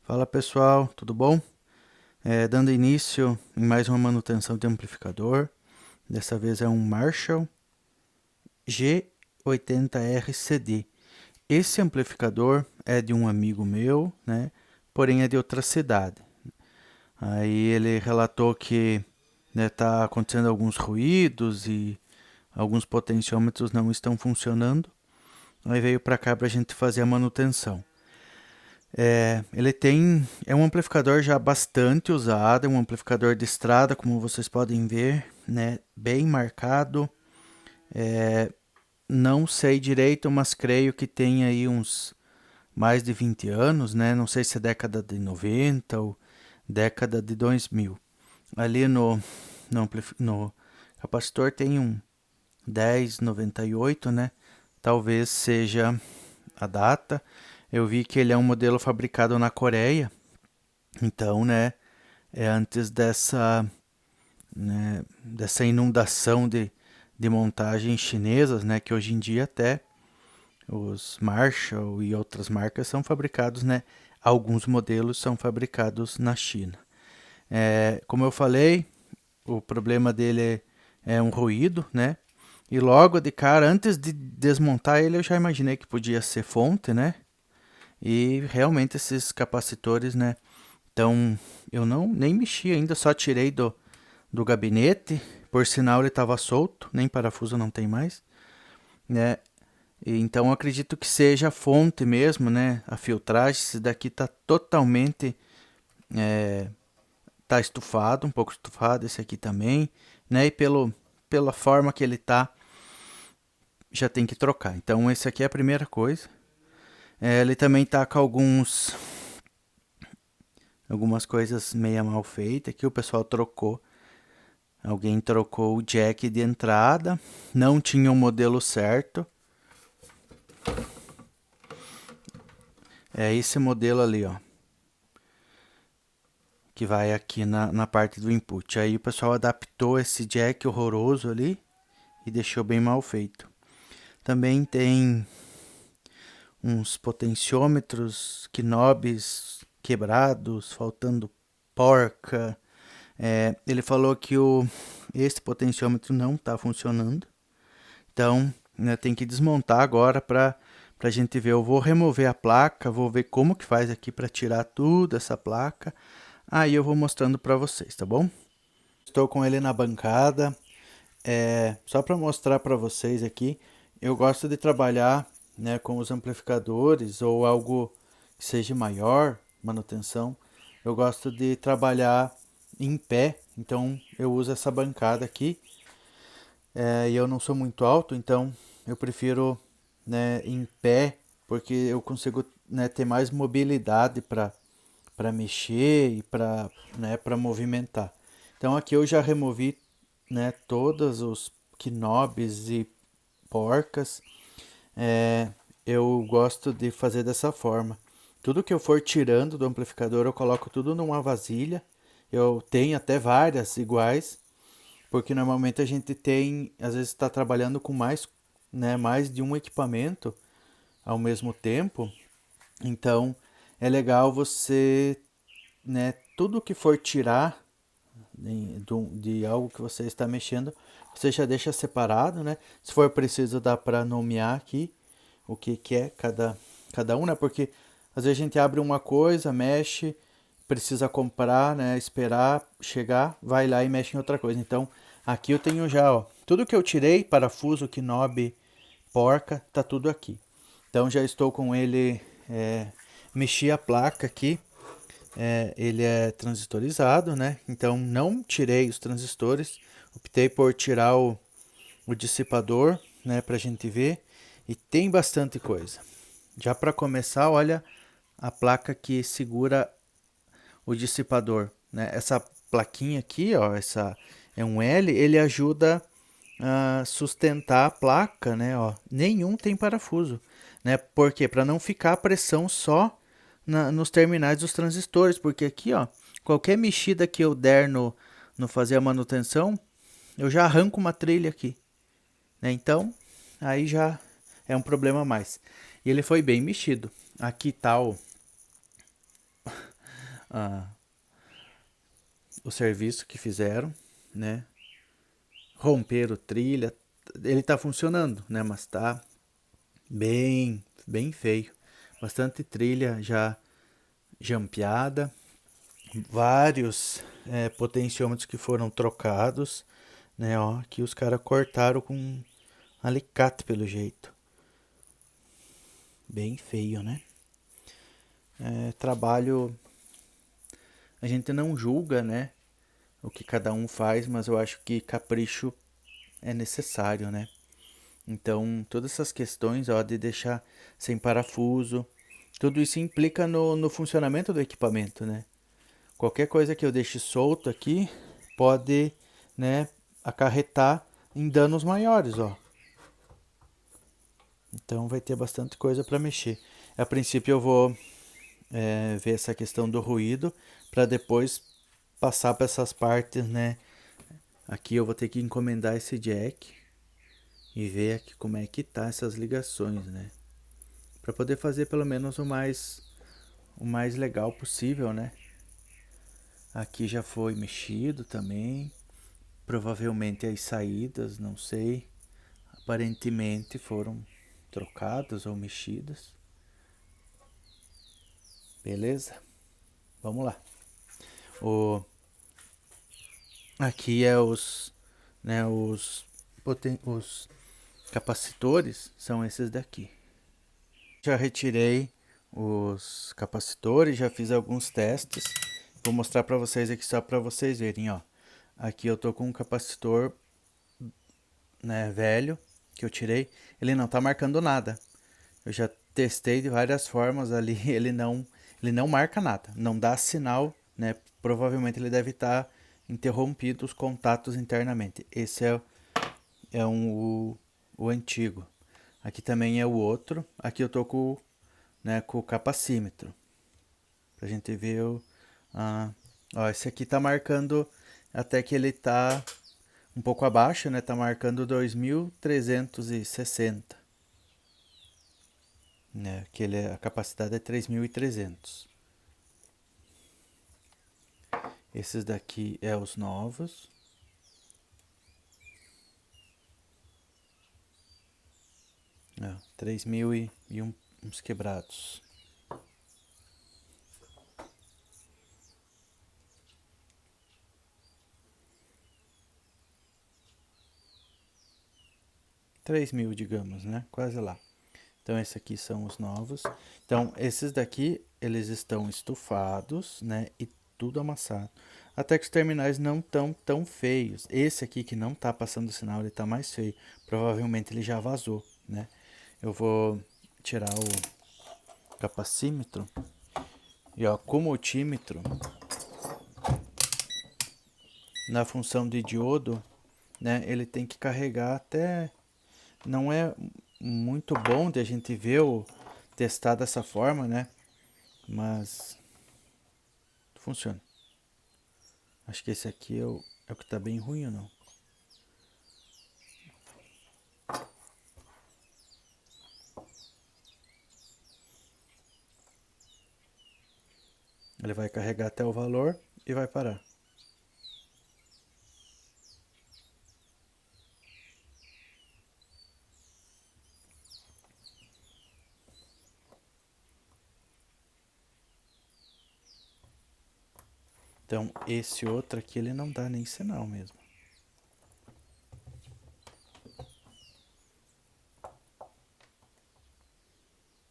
Fala pessoal, tudo bom? Dando início em mais uma manutenção de amplificador. Dessa vez é um Marshall G80RCD. Esse amplificador é de um amigo meu, né? Porém é de outra cidade. Aí ele relatou que está acontecendo alguns ruídos e alguns potenciômetros não estão funcionando. Aí veio para cá para a gente fazer a manutenção. É um amplificador já bastante usado, é um amplificador de estrada, como vocês podem ver, né? Bem marcado. Não sei direito, mas creio que tem aí uns mais de 20 anos, né? Não sei se é década de 90 ou década de 2000. Ali no capacitor tem um 1098, né? Talvez seja a data. Eu vi que ele é um modelo fabricado na Coreia. Então, né, é antes dessa inundação de montagens chinesas, né, que hoje em dia até os Marshall e outras marcas são fabricados, né, alguns modelos são fabricados na China. Como eu falei, o problema dele é um ruído, né, e logo de cara, antes de desmontar ele, eu já imaginei que podia ser fonte, né, e realmente esses capacitores, né, então eu não nem mexi ainda, só tirei do gabinete. Por sinal, ele estava solto, nem parafuso não tem mais, né? Então, eu acredito que seja a fonte mesmo, né? A filtragem, esse daqui está totalmente tá estufado, um pouco estufado, esse aqui também, né? E pela forma que ele tá, já tem que trocar. Então, esse aqui é a primeira coisa. Ele também tá com algumas coisas meia mal feitas que o pessoal trocou. Alguém trocou o jack de entrada, não tinha o modelo certo. É esse modelo ali, ó, que vai aqui na parte do input. Aí o pessoal adaptou esse jack horroroso ali e deixou bem mal feito. Também tem uns potenciômetros, knobs quebrados, faltando porca. Ele falou que esse potenciômetro não está funcionando. Então, né, tem que desmontar agora para a gente ver. Eu vou remover a placa, vou ver como que faz aqui para tirar tudo essa placa. Aí eu vou mostrando para vocês, tá bom? Estou com ele na bancada. Só para mostrar para vocês aqui, eu gosto de trabalhar, né, com os amplificadores ou algo que seja maior, manutenção. Eu gosto de trabalhar em pé, então eu uso essa bancada aqui. E eu não sou muito alto, então eu prefiro, né, em pé, porque eu consigo, né, ter mais mobilidade para mexer e para, né, para movimentar. Então aqui eu já removi, né, todos os knobs e porcas. É, eu gosto de fazer dessa forma. Tudo que eu for tirando do amplificador eu coloco tudo numa vasilha. Eu tenho até várias iguais, porque normalmente a gente tem, às vezes está trabalhando com mais, né, mais de um equipamento ao mesmo tempo. Então é legal você, né, tudo que for tirar de algo que você está mexendo, você já deixa separado, né? Se for preciso, dá para nomear aqui o que é cada um, né? Porque às vezes a gente abre uma coisa, mexe, precisa comprar, né? Esperar chegar, vai lá e mexe em outra coisa. Então, aqui eu tenho já, ó, tudo que eu tirei, parafuso, knob, porca, tá tudo aqui. Então já estou com ele, mexi a placa aqui, ele é transistorizado, né? Então não tirei os transistores, optei por tirar o dissipador, né, para a gente ver. E tem bastante coisa. Já para começar, olha a placa que segura o dissipador, né? Essa plaquinha aqui, ó, essa é um L, ele ajuda a sustentar a placa, né? Ó, nenhum tem parafuso, né? Por quê? Para não ficar a pressão só nos terminais dos transistores, porque aqui, ó, qualquer mexida que eu der no fazer a manutenção, eu já arranco uma trilha aqui, né? Então, aí já é um problema a mais. E ele foi bem mexido. Aqui tá o serviço que fizeram, né? Romperam trilha. Ele tá funcionando, né? Mas tá bem feio. Bastante trilha já jampeada. Vários potenciômetros que foram trocados, né? Ó, que os caras cortaram com alicate pelo jeito. Bem feio, né? Trabalho. A gente não julga, né? O que cada um faz, mas eu acho que capricho é necessário, né? Então, todas essas questões, ó, de deixar sem parafuso, tudo isso implica no funcionamento do equipamento, né? Qualquer coisa que eu deixe solto aqui pode, né, acarretar em danos maiores, ó. Então vai ter bastante coisa para mexer. A princípio eu vou ver essa questão do ruído para depois passar para essas partes, né? Aqui eu vou ter que encomendar esse jack e ver aqui como é que tá essas ligações, né? Para poder fazer pelo menos o mais legal possível, né? Aqui já foi mexido também. Provavelmente as saídas, não sei, aparentemente foram trocadas ou mexidas. Beleza? Vamos lá. O aqui é né, os capacitores são esses daqui. Já retirei os capacitores, já fiz alguns testes. Vou mostrar para vocês aqui só para vocês verem, ó. Aqui eu tô com um capacitor, né, velho que eu tirei. Ele não tá marcando nada. Eu já testei de várias formas ali, ele não marca nada, não dá sinal, né? Provavelmente ele deve estar interrompido os contatos internamente. Esse é o antigo. Aqui também é o outro. Aqui eu tô com o capacímetro. Pra gente ver ó, esse aqui tá marcando até que ele tá um pouco abaixo, né? Tá marcando 2360. Né? Que a capacidade é 3.300. Esses daqui é os novos. Ó, 3.000 e uns quebrados. Três mil, digamos, né? Quase lá. Então, esses aqui são os novos. Então, esses daqui, eles estão estufados, né? E tudo amassado. Até que os terminais não estão tão feios. Esse aqui que não tá passando sinal, ele tá mais feio. Provavelmente ele já vazou, né? Eu vou tirar o capacímetro. E ó, com o multímetro, na função de diodo, né? Ele tem que carregar até... Não é muito bom de a gente ver ou testar dessa forma, né? Mas funciona. Acho que esse aqui é o que tá bem ruim ou não? Ele vai carregar até o valor e vai parar. Então esse outro aqui ele não dá nem sinal mesmo.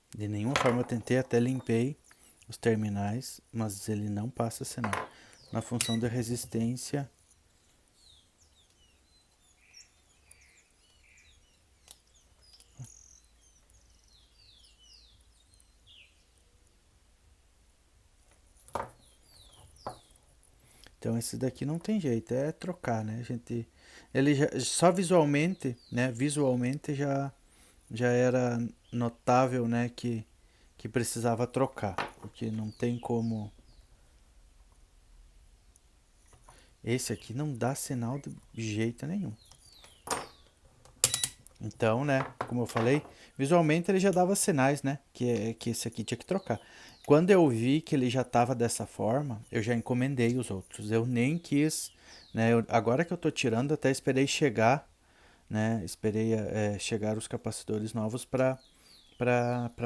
De nenhuma forma eu tentei, até limpei os terminais, mas ele não passa sinal. Na função de resistência, então esse daqui não tem jeito, é trocar, né? Ele já, só visualmente, né? Visualmente já era notável, né? Que precisava trocar, porque não tem como. Esse aqui não dá sinal de jeito nenhum. Então, né, como eu falei, visualmente ele já dava sinais, né, que esse aqui tinha que trocar. Quando eu vi que ele já estava dessa forma, eu já encomendei os outros. Eu nem quis, né, agora que eu tô tirando, até esperei chegar, né, esperei chegar os capacitores novos para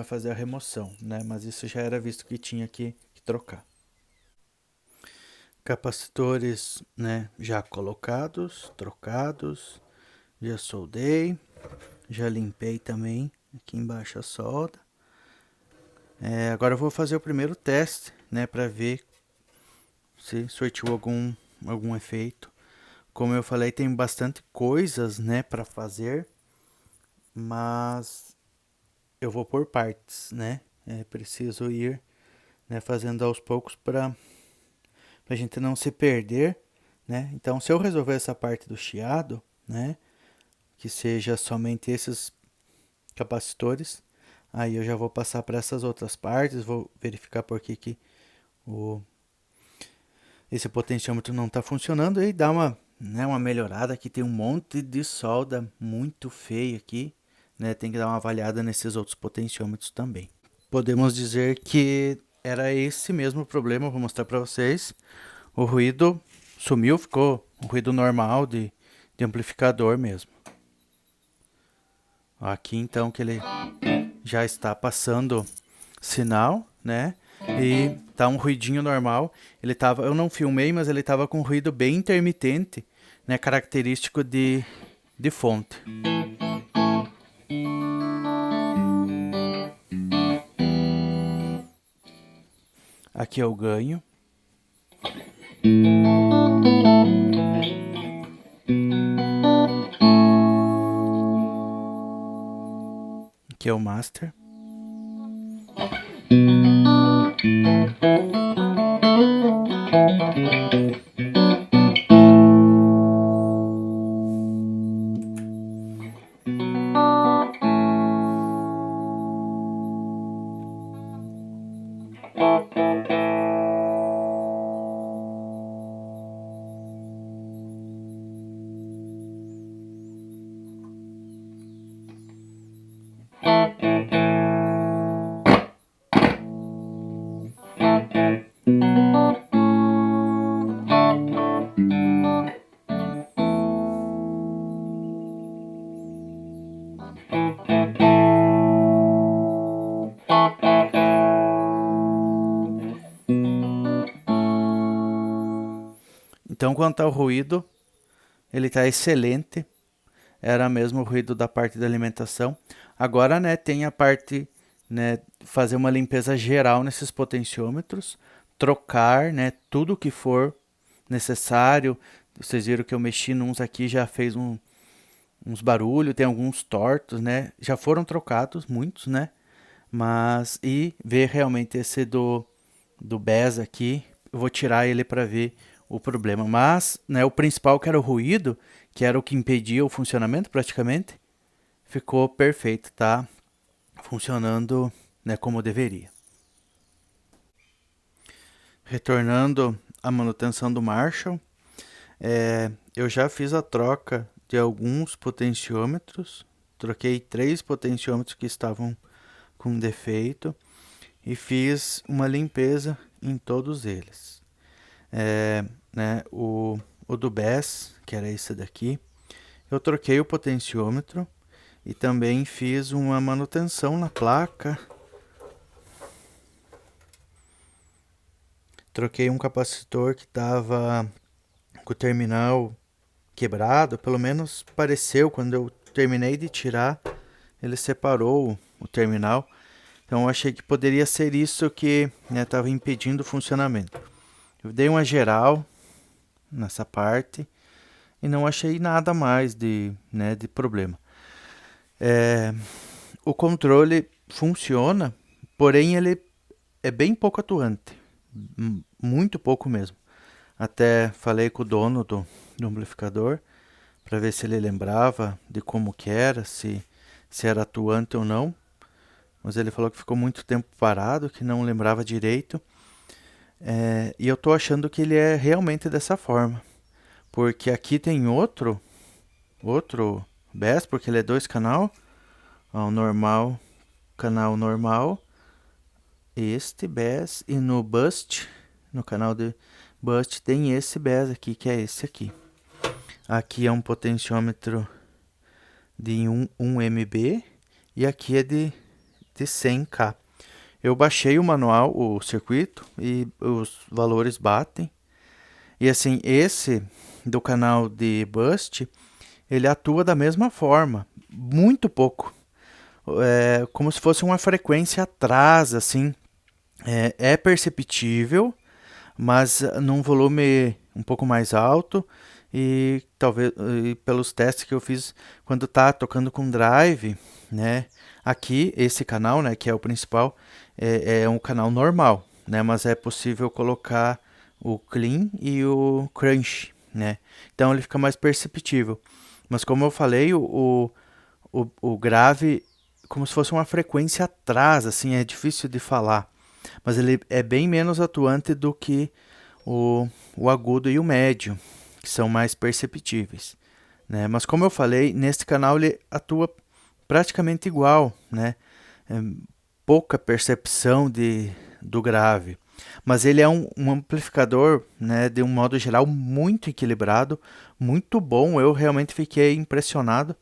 fazer a remoção, né, mas isso já era visto que tinha que trocar. Capacitores, né, já colocados, trocados, já soldei, já limpei também aqui embaixo a solda. Agora eu vou fazer o primeiro teste, né, para ver se surtiu algum efeito. Como eu falei, tem bastante coisas, né, para fazer, mas eu vou por partes, né? Preciso ir, né, fazendo aos poucos para a gente não se perder, né? Então, se eu resolver essa parte do chiado, né, que seja somente esses capacitores, aí eu já vou passar para essas outras partes, vou verificar por que o, esse potenciômetro não está funcionando e dar uma melhorada. Aqui tem um monte de solda muito feia aqui, né? Tem que dar uma avaliada nesses outros potenciômetros também. Podemos dizer que era esse mesmo problema, vou mostrar para vocês. O ruído sumiu, ficou um ruído normal de amplificador mesmo. Aqui então que ele já está passando sinal, né? E tá um ruidinho normal. Eu não filmei, mas ele tava com um ruído bem intermitente, né? Característico de fonte. Aqui é o ganho. Aqui é o master. Então, quanto ao ruído, ele está excelente. Era mesmo o ruído da parte da alimentação. Agora, né, tem a parte, né, fazer uma limpeza geral nesses potenciômetros, trocar, né, tudo que for necessário. Vocês viram que eu mexi nos aqui, já fez uns barulhos, tem alguns tortos, né? Já foram trocados, muitos, né? Mas, e ver realmente esse do BES aqui, eu vou tirar ele para ver o problema. Mas, né, o principal que era o ruído, que era o que impedia o funcionamento praticamente, ficou perfeito, tá? Funcionando, né, como deveria. Retornando à manutenção do Marshall, eu já fiz a troca de alguns potenciômetros, troquei 3 potenciômetros que estavam com defeito e fiz uma limpeza em todos eles. Né, o do BES, que era esse daqui, eu troquei o potenciômetro e também fiz uma manutenção na placa. Troquei um capacitor que estava com o terminal quebrado, pelo menos pareceu, quando eu terminei de tirar, ele separou o terminal. Então eu achei que poderia ser isso que estava impedindo o funcionamento. Eu dei uma geral nessa parte e não achei nada mais de problema. O controle funciona, porém ele é bem pouco atuante, muito pouco mesmo. Até falei com o dono do amplificador para ver se ele lembrava de como que era, se era atuante ou não. Mas ele falou que ficou muito tempo parado, que não lembrava direito. E eu tô achando que ele é realmente dessa forma. Porque aqui tem outro Bass, porque ele é 2 canal. Ó, o normal, canal normal. Este Bass. E no Boost, no canal de Boost, tem esse Bass aqui, que é esse aqui. Aqui é um potenciômetro de 1 MB. E aqui é de 100K. Eu baixei o manual, o circuito, e os valores batem. E assim, esse do canal de Boost, ele atua da mesma forma, muito pouco. É como se fosse uma frequência atrás, assim. É perceptível, mas num volume um pouco mais alto. E talvez pelos testes que eu fiz quando tá tocando com drive, né? Aqui, esse canal, né, que é o principal, é um canal normal, né? Mas é possível colocar o clean e o crunch, né? Então ele fica mais perceptível. Mas como eu falei, o grave, como se fosse uma frequência atrás, assim, é difícil de falar. Mas ele é bem menos atuante do que o agudo e o médio, que são mais perceptíveis, né? Mas como eu falei, neste canal ele atua praticamente igual, né? É pouca percepção do grave. Mas ele é um amplificador, né, de um modo geral, muito equilibrado, muito bom. Eu realmente fiquei impressionado.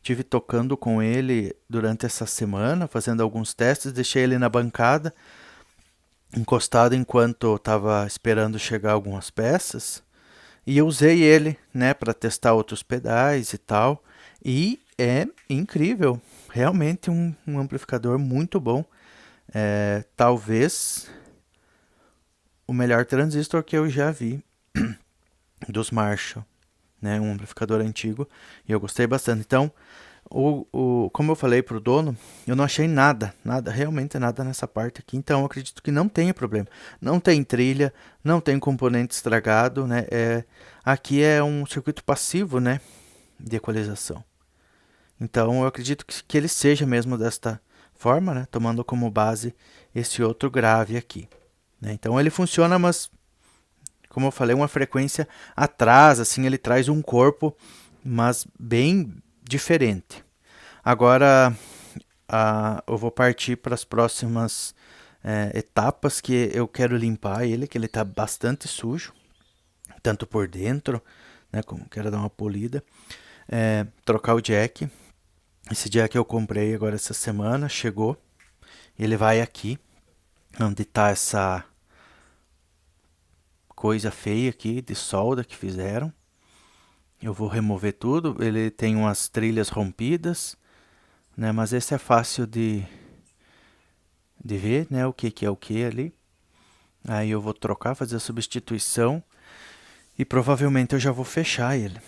Tive tocando com ele durante essa semana, fazendo alguns testes, deixei ele na bancada, encostado enquanto estava esperando chegar algumas peças. E eu usei ele, né, para testar outros pedais e tal. E é incrível, realmente um amplificador muito bom. Talvez o melhor transistor que eu já vi dos Marshall, né, um amplificador antigo. E eu gostei bastante. Então, como eu falei pro dono, eu não achei nada, realmente nada nessa parte aqui. Então, eu acredito que não tenha problema. Não tem trilha, não tem componente estragado, né? Aqui é um circuito passivo, né, de equalização. Então, eu acredito que ele seja mesmo desta forma, né, tomando como base esse outro grave aqui, né? Então, ele funciona, mas como eu falei, uma frequência atrás, assim, ele traz um corpo, mas bem diferente. Agora, eu vou partir para as próximas etapas que eu quero limpar ele, que ele está bastante sujo, tanto por dentro, né, como quero dar uma polida. Trocar o jack. Esse jack eu comprei agora essa semana, chegou. Ele vai aqui, onde está essa coisa feia aqui de solda que fizeram. Eu vou remover tudo. Ele tem umas trilhas rompidas, né, mas esse é fácil de ver, né, o que é o que ali. Aí eu vou trocar, fazer a substituição e provavelmente eu já vou fechar ele.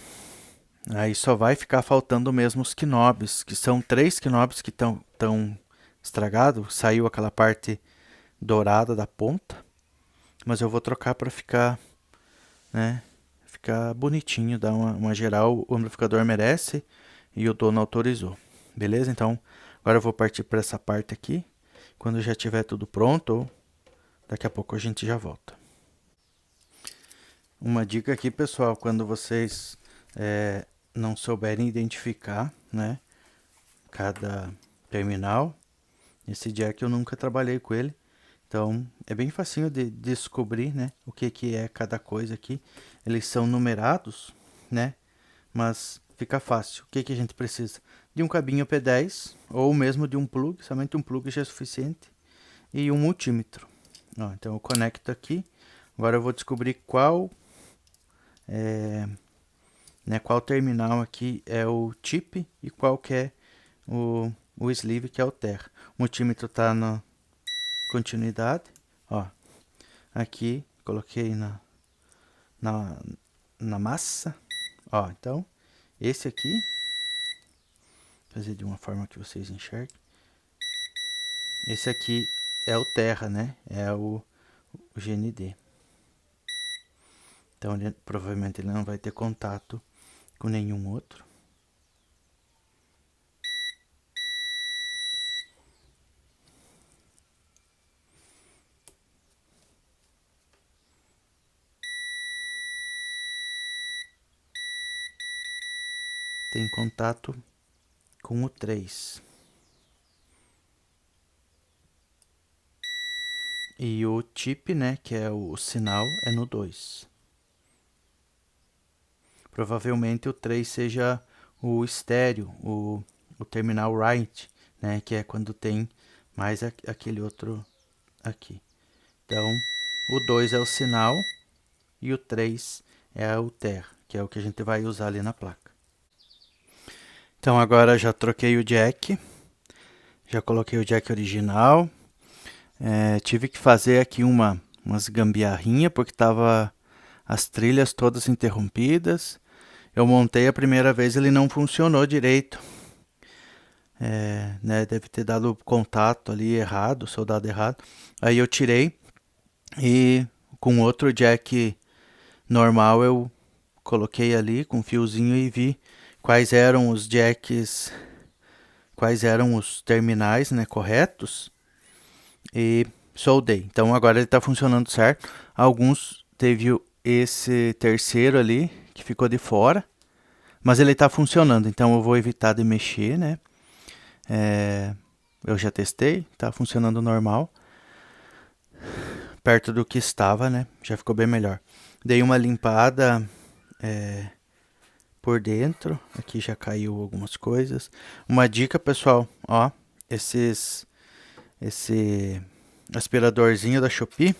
Aí só vai ficar faltando mesmo os knobs, que são 3 knobs que estão tão estragados. Saiu aquela parte dourada da ponta, mas eu vou trocar para ficar, né, ficar bonitinho, dar uma geral. O amplificador merece e o dono autorizou. Beleza? Então agora eu vou partir para essa parte aqui. Quando já tiver tudo pronto, daqui a pouco a gente já volta. Uma dica aqui, pessoal, quando vocês não souberem identificar, né, cada terminal, esse jack eu nunca trabalhei com ele, então é bem facinho de descobrir, né, o que é cada coisa aqui. Eles são numerados, né, mas fica fácil. O que a gente precisa? De um cabinho P10 ou mesmo de um plug, somente um plug já é suficiente, e um multímetro. Ó, então eu conecto aqui. Agora eu vou descobrir qual qual terminal aqui é o chip e qual que é o sleeve, que é o terra. O multímetro está na continuidade. Ó, aqui coloquei na, na massa. Ó, então esse aqui, vou fazer de uma forma que vocês enxerguem. Esse aqui é o terra, né? É o GND. Então provavelmente ele não vai ter contato com nenhum outro. tem contato com o 3. E o chip, né, que é o sinal, é no 2. Provavelmente o 3 seja o estéreo, o terminal right, né, que é quando tem mais aquele outro aqui. Então, o 2 é o sinal e o 3 é o TER, que é o que a gente vai usar ali na placa. Então, agora já troquei o jack, já coloquei o jack original. Tive que fazer aqui umas gambiarrinhas, porque tava as trilhas todas interrompidas. Eu montei a primeira vez, ele não funcionou direito. Né, deve ter dado contato ali errado, soldado errado. Aí eu tirei e com outro jack normal eu coloquei ali com fiozinho e vi quais eram os jacks, quais eram os terminais, né, corretos, e soldei. Então agora ele está funcionando certo. Alguns teve esse terceiro ali que ficou de fora, mas ele está funcionando, então eu vou evitar de mexer, né? Eu já testei, está funcionando normal, perto do que estava, né? Já ficou bem melhor. Dei uma limpada por dentro, aqui já caiu algumas coisas. Uma dica, pessoal, ó, esse aspiradorzinho da Shopee.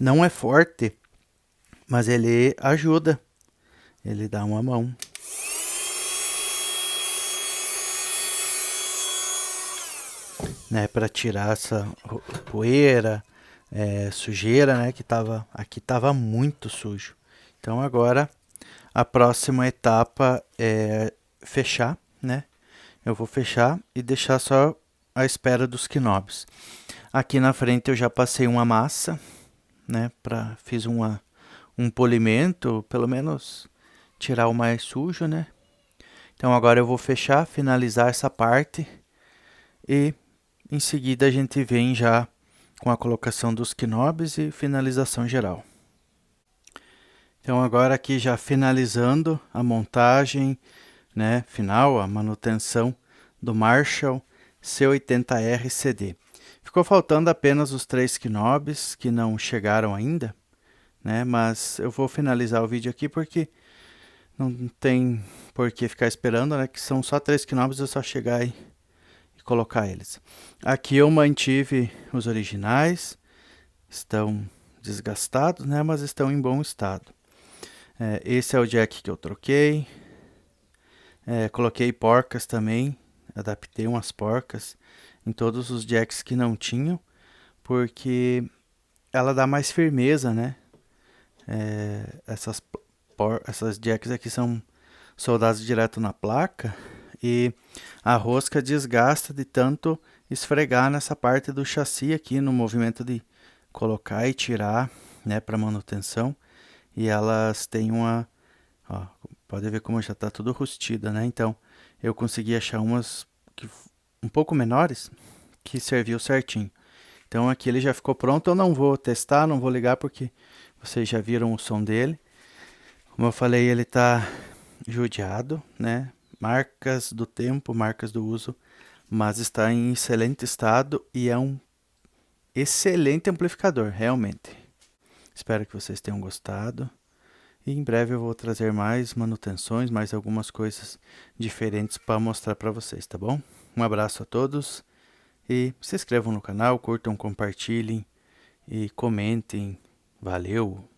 Não é forte, mas ele ajuda. Ele dá uma mão. Né, para tirar essa poeira, sujeira, né, que aqui tava muito sujo. Então agora a próxima etapa é fechar, né? Eu vou fechar e deixar só à espera dos quinobs. Aqui na frente eu já passei uma massa, né? Fiz um polimento, pelo menos tirar o mais sujo, né? Então agora eu vou fechar, finalizar essa parte e em seguida a gente vem já com a colocação dos quinobs e finalização geral. Então agora aqui já finalizando a montagem, né, final, a manutenção do Marshall C80R CD. Ficou faltando apenas os 3 quinobs que não chegaram ainda, né, mas eu vou finalizar o vídeo aqui porque não tem por que ficar esperando, né, que são só 3 quinobs, é só chegar e colocar eles. Aqui eu mantive os originais, estão desgastados, né, mas estão em bom estado. Esse é o jack que eu troquei. Coloquei porcas também, adaptei umas porcas em todos os jacks que não tinham, porque ela dá mais firmeza, né? Essas jacks aqui são soldadas direto na placa e a rosca desgasta de tanto esfregar nessa parte do chassi aqui no movimento de colocar e tirar, né, para manutenção. E elas têm ó, pode ver como já está tudo rustida, né? Então eu consegui achar umas um pouco menores que serviu certinho. Então aqui ele já ficou pronto. Eu não vou testar, não vou ligar porque vocês já viram o som dele. Como eu falei, ele está judiado, né? Marcas do tempo, marcas do uso, mas está em excelente estado e é um excelente amplificador, realmente. Espero que vocês tenham gostado. E em breve eu vou trazer mais manutenções, mais algumas coisas diferentes para mostrar para vocês, tá bom? Um abraço a todos e se inscrevam no canal, curtam, compartilhem e comentem. Valeu!